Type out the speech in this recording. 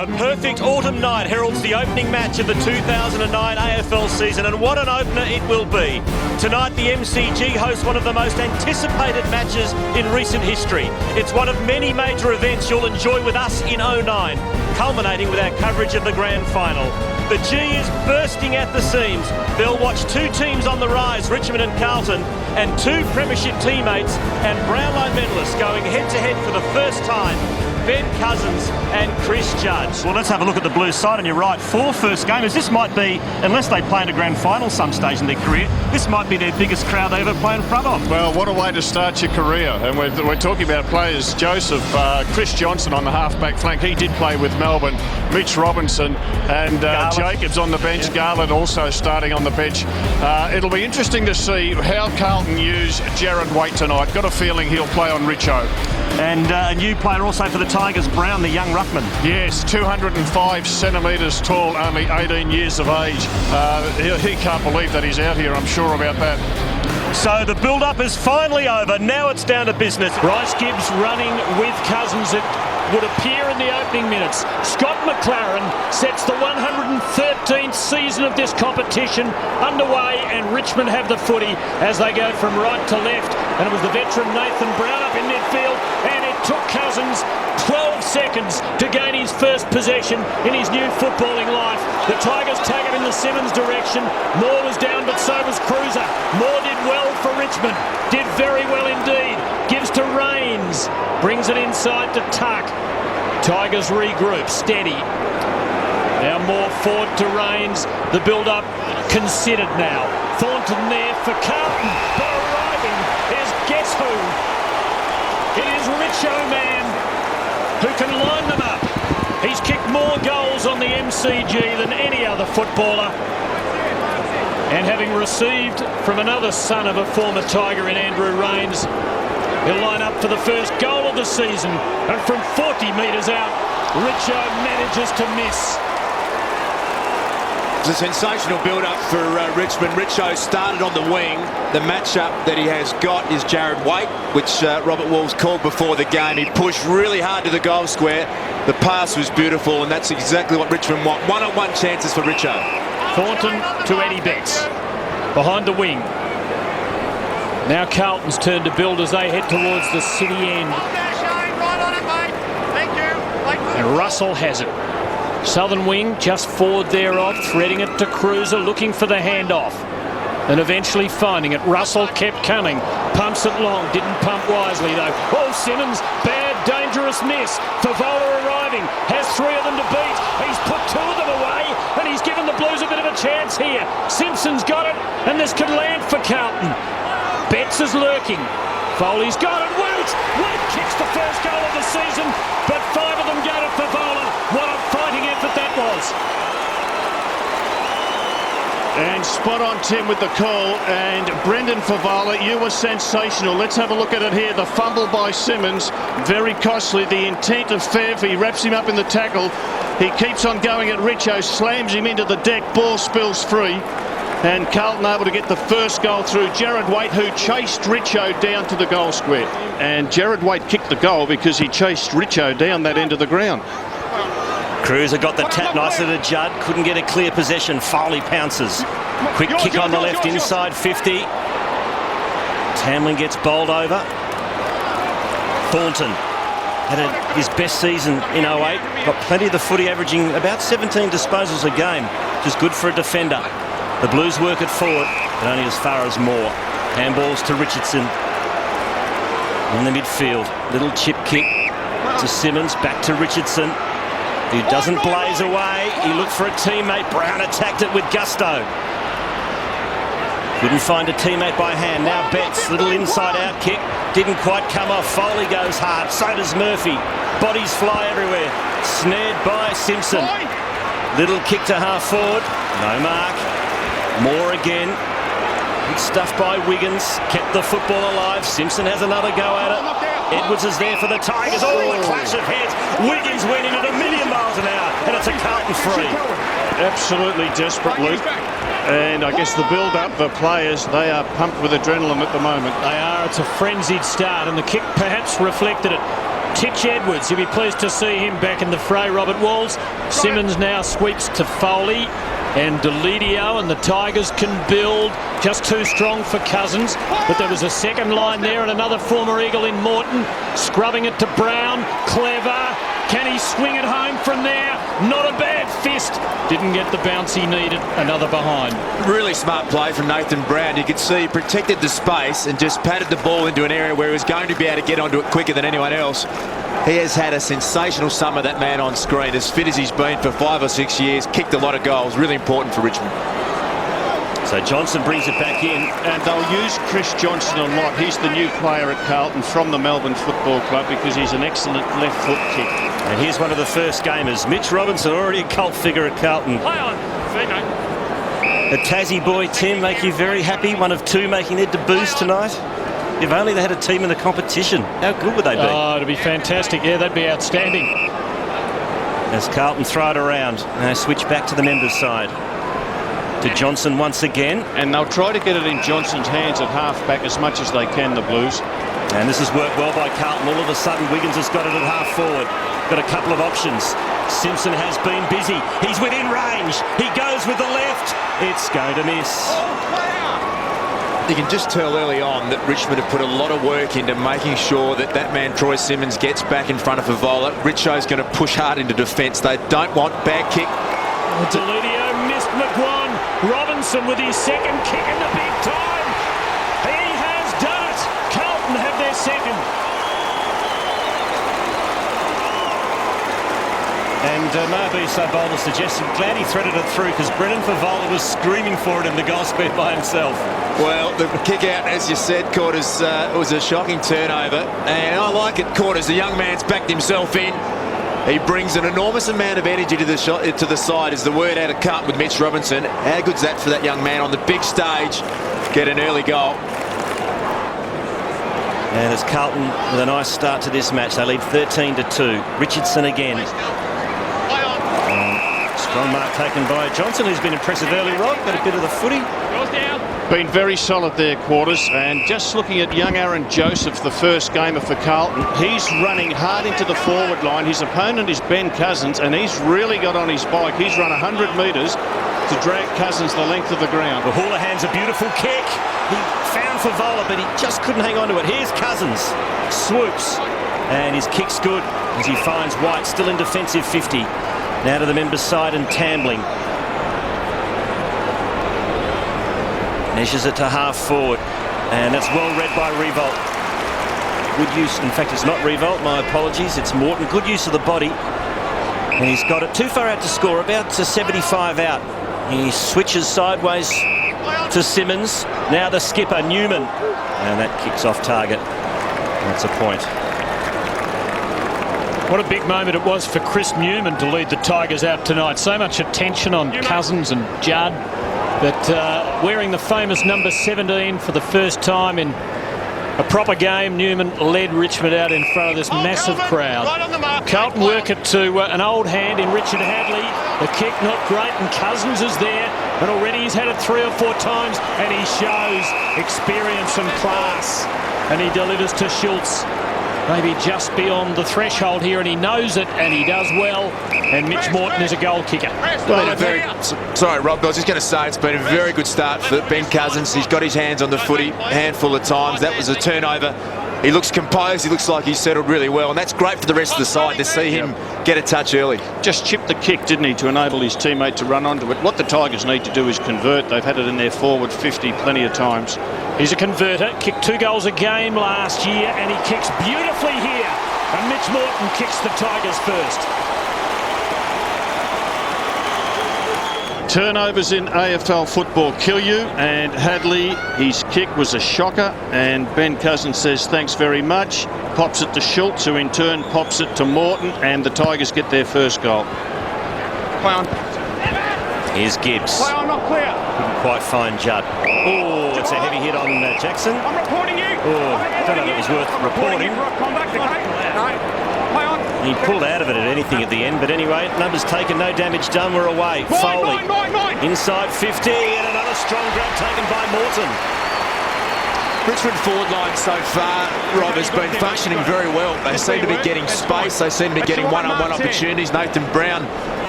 A perfect autumn night heralds the opening match of the 2009 AFL season, and what an opener it will be. Tonight the MCG hosts one of the most anticipated matches in recent history. It's one of many major events you'll enjoy with us in 09, culminating with our coverage of the grand final. The G is bursting at the seams. They'll watch two teams on the rise, Richmond and Carlton, and two Premiership teammates and Brownlow medalists going head-to-head for the first time. V Cousins and Judd. Well, let's have a look at the Blues side, and you're right, 4 first gamers. This might be, unless they play in a grand final some stage in their career, this might be their biggest crowd they ever play in front of. Well, what a way to start your career. And we're talking about players, Joseph, Chris Johnson on the half-back flank. He did play with Melbourne. Mitch Robinson and Jacobs on the bench. Yeah. Garland also starting on the bench. It'll be interesting to see how Carlton use Jared Waite tonight. Got a feeling he'll play on Richo. And a new player also for the Tigers, Brown, the young ruckman. Yes, 205 centimetres tall, only 18 years of age. He can't believe that he's out here, I'm sure about that. So the build-up is finally over. Now it's down to business. Bryce Gibbs running with Cousins. It would appear in the opening minutes. Scott McLaren sets the 113th season of this competition underway, and Richmond have the footy as they go from right to left. And it was the veteran Nathan Brown up in midfield, and it took Cousins 12 seconds to gain his first possession in his new footballing life. The Tigers tag it in the Simmons direction. Moore was down, but so was Cruiser. Moore did well for Richmond, did very well indeed. Gives to Rains, brings it inside to Tuck. Tigers regroup, steady. Now Moore forward to Rains. The build-up considered now. Thornton there for Carlton, but arriving is guess who? It is Richo Man who can line them up. He's kicked more goals on the MCG than any other footballer. And having received from another son of a former Tiger in Andrew Rains, he'll line up for the first goal of the season. And from 40 metres out, Richo manages to miss. It's a sensational build-up for Richmond. Richo started on the wing. The matchup that he has got is Jared Waite, which Robert Walls called before the game. He pushed really hard to the goal square. The pass was beautiful, and that's exactly what Richmond want. One-on-one chances for Richo. Thornton to Eddie Betts, behind the wing. Now Carlton's turn to build as they head towards the city end. And Russell has it. Southern wing just forward thereof, threading it to Cruiser, looking for the handoff. And eventually finding it. Russell kept coming. Pumps it long. Didn't pump wisely though. Oh, Simmons, bad, dangerous miss. Favola arriving. Has 3 of them to beat. He's put 2 of them away, and he's given the Blues a bit of a chance here. Simpson's got it, and this could land for Carlton. Betts is lurking. Foley's got it. Woot kicks the first goal of the season, but 5 of them go to Favola. What a fighting effort that was. And spot on, Tim, with the call. And Brendan Favola, you were sensational. Let's have a look at it here. The fumble by Simmons, very costly. The intent of Fev, he wraps him up in the tackle. He keeps on going at Richo, slams him into the deck, ball spills free. And Carlton able to get the first goal through Jared Waite, who chased Richo down to the goal square. And Jared Waite kicked the goal because he chased Richo down that end of the ground. Cruiser got the tap nicely to Judd, couldn't get a clear possession. Foley pounces. Quick kick on the left inside 50. Tamlin gets bowled over. Thornton had his best season in 08. Got plenty of the footy, averaging about 17 disposals a game, which is good for a defender. The Blues work it forward, but only as far as Moore. Handballs to Richardson in the midfield. Little chip kick to Simmons, back to Richardson, who doesn't blaze away. He looked for a teammate. Brown attacked it with gusto. Couldn't find a teammate by hand. Now Betts, little inside-out kick. Didn't quite come off. Foley goes hard. So does Murphy. Bodies fly everywhere. Snared by Simpson. Little kick to half forward. No mark. Moore again. Good stuff by Wiggins. Kept the football alive. Simpson has another go at it. Edwards is there for the Tigers. Oh, a clash of heads. Wiggins went in at 1,000,000 miles an hour, and it's a Carlton free. Absolutely desperate, Luke. And I guess the build-up, the players, they are pumped with adrenaline at the moment. They are. It's a frenzied start, and the kick perhaps reflected it. Titch Edwards, you'll be pleased to see him back in the fray, Robert Walls. Simmons now sweeps to Foley and Delidio, and the Tigers can build. Just too strong for Cousins, but there was a second line there and another former Eagle in Morton, scrubbing it to Brown. Clever. Can he swing it home from there? Not a bad fist. Didn't get the bounce he needed. Another behind. Really smart play from Nathan Brown. You could see he protected the space and just patted the ball into an area where he was going to be able to get onto it quicker than anyone else. He has had a sensational summer, that man on screen. As fit as he's been for 5 or 6 years, kicked a lot of goals. Really important for Richmond. So Johnson brings it back in. And they'll use Chris Johnson a lot. He's the new player at Carlton from the Melbourne Football Club because he's an excellent left foot kick. And here's one of the first gamers. Mitch Robinson, already a cult figure at Carlton. A Tassie boy, Tim, make you very happy. One of two making their debuts tonight. If only they had a team in the competition. How good would they be? Oh, it'd be fantastic. Yeah, that'd be outstanding. As Carlton throw it around. And they switch back to the members' side. To Johnson once again. And they'll try to get it in Johnson's hands at half-back as much as they can, the Blues. And this has worked well by Carlton. All of a sudden, Wiggins has got it at half-forward. Got a couple of options. Simpson has been busy. He's within range. He goes with the left. It's going to miss. You can just tell early on that Richmond have put a lot of work into making sure that that man Troy Simmons gets back in front of Favola. Richo's going to push hard into defence. They don't want bad kick. Delidio missed McGuan. Robinson with his second kick in the big time. He has done it. Carlton have their second. And maybe so bold as suggested. Glad he threaded it through because Brendan Favola was screaming for it in the goal square by himself. Well, the kick out, as you said, Quarters, was a shocking turnover. And I like it, Quarters. The young man's backed himself in. He brings an enormous amount of energy to the side, is the word out of Carlton with Mitch Robinson. How good's that for that young man on the big stage? Get an early goal. And it's Carlton with a nice start to this match. They lead 13-2. Richardson again. Strong mark taken by Johnson, who's been impressive early, Rod. Got a bit of the footy. Been very solid there, Quarters. And just looking at young Aaron Joseph, the first gamer for Carlton, he's running hard into the forward line. His opponent is Ben Cousins, and he's really got on his bike. He's run 100 metres to drag Cousins the length of the ground. The Houlihan's a beautiful kick. He found Favola, but he just couldn't hang on to it. Here's Cousins. Swoops. And his kick's good as he finds White still in defensive 50. Now to the members' side and Tambling. Measures it to half forward. And that's well read by Revolt. Good use. In fact, it's not Revolt. My apologies. It's Morton. Good use of the body. And he's got it too far out to score. About to 75 out. He switches sideways to Simmons. Now the skipper, Newman. And that kicks off target. That's a point. What a big moment it was for Chris Newman to lead the Tigers out tonight. So much attention on Cousins and Judd. But wearing the famous number 17 for the first time in a proper game, Newman led Richmond out in front of this massive crowd. Carlton work it to an old hand in Richard Hadley. The kick not great, and Cousins is there. And already he's had it 3 or 4 times, and he shows experience and class. And he delivers to Schultz. Maybe just beyond the threshold here, and he knows it, and he does well. And Mitch Morton is a goal kicker. Sorry, Rob, I was just going to say it's been a very good start for Ben Cousins. He's got his hands on the footy a handful of times. That was a turnover. He looks composed. He looks like he's settled really well, and that's great for the rest of the side to see him get a touch early. Just chipped the kick, didn't he, to enable his teammate to run onto it. What the Tigers need to do is convert. They've had it in their forward 50 plenty of times. He's a converter. Kicked 2 goals a game last year, and he kicks beautifully here. And Mitch Morton kicks the Tigers first. Turnovers in AFL football kill you, and Hadley, his kick was a shocker, and Ben Cousins says thanks very much, pops it to Schultz, who in turn pops it to Morton, and the Tigers get their first goal. Play on. Here's Gibbs. Play on, not clear. Couldn't quite find Judd. Oh, it's a heavy hit on Jackson. I'm reporting you. Oh, I don't know if it was worth reporting. Come back, okay? No. Play on. He pulled out of it at anything at the end, but anyway, numbers taken, no damage done, we're away. Foley, mine. inside 50, and another strong grab taken by Morton. Richmond forward line so far, Rob, has been functioning very well. They seem to be getting space. They seem to be getting one-on-one opportunities. Nathan Brown